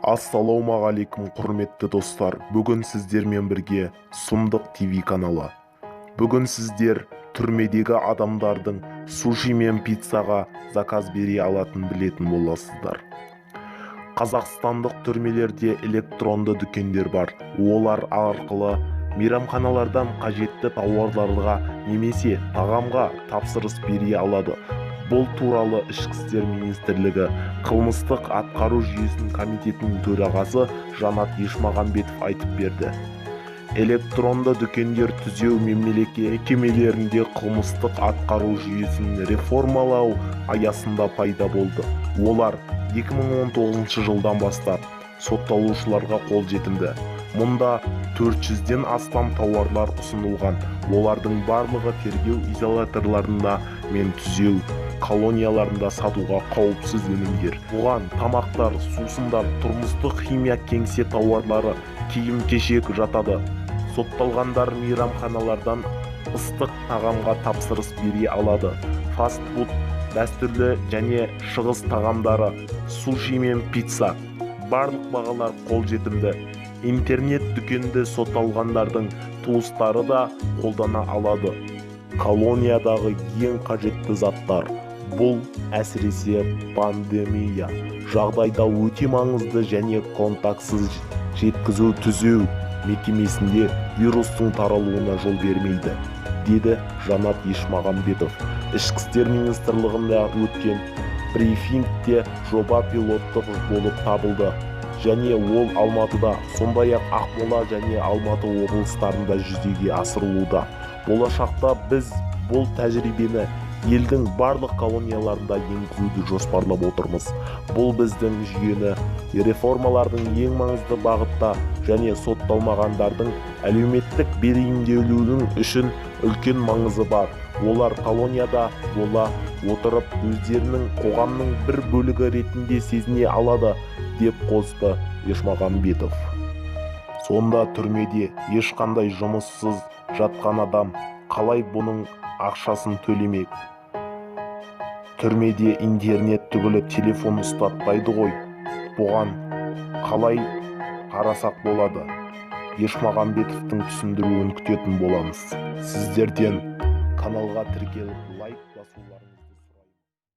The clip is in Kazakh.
Ассалаумағалейкум құрметті достар, бүгін сіздермен бірге Сұмдық ТВ каналы. Бүгін сіздер түрмедегі адамдардың суши мен пиццаға заказ бере алатын білетін боласыздар. Қазақстандық түрмелерде электронды дүкендер бар. Олар арқылы мейрамханалардан қажетті тауарларға немесе тағамға тапсырыс бере алады. Бұл туралы Ішкі істер министрлігі қылмыстық атқару жүйесінің комитетінің төрағасы Жанат Ешмағамбетов айтып берді. Электронды дүкендер түзеу мекемелерінде қылмыстық атқару жүйесін реформалау аясында пайда болды. Олар 2019 жылдан бастап сотталушыларға қолжетімді. Мұнда 400-ден астам тауарлар ұсынылған. Олардың барлығы тергеу изоляторларында мен түзеу колонияларында сатуға қауіпсіз өнімдер. Бұған тамақтар, сусындар, тұрмыстық химия, кеңсе тауарлары, киім-кешек жатады. Сотталғандар мейрамханалардан ыстық тағамға тапсырыс бере алады. Фастфуд, дәстүрлі және шығыс тағамдары, суши мен пицца, барлық бағалар қолжетімді. Интернет дүкенді сотталғандардың туыстары да қолдана алады. Колониядағы ең қажетті заттар. Бұл әсіресе пандемия жағдайда өте маңызды және контактсыз жеткізу түзеу мекемесінде вирустың таралуына жол бермейді, деді Жанат Ешмағамбетов. Ішкі істер министрлігінде өткен брифингте жоба пилоттық болып табылды және ол Алматыда, сондай-ақ Ақмола және Алматы облыстарында жүзеге асырылуда. Болашақта біз бұл тәжірибені елдің барлық колонияларында енгізуді жоспарлап отырмыз. Бұл біздің жүйені реформалардың ең маңызды бағытта және сотталмағандардың әлеуметтік бейімделуінің үшін үлкен маңызы бар. Олар колонияда бола отырып өздерінің қоғамның бір бөлігі ретінде сезіне алады, деп қосты Ешмағамбетов. Сонда түрмеде ешқандай жұмыссыз жатқан адам қалай бұның ақшасын төлемек? Түрмеде интернет түгілі телефон ұстатпайды ғой. Бұған қалай қарасақ болады? Ешмағамбетовтың түсіндіруін күтетін боламыз. Сіздерден каналға тіркеліп лайк басуларыңызды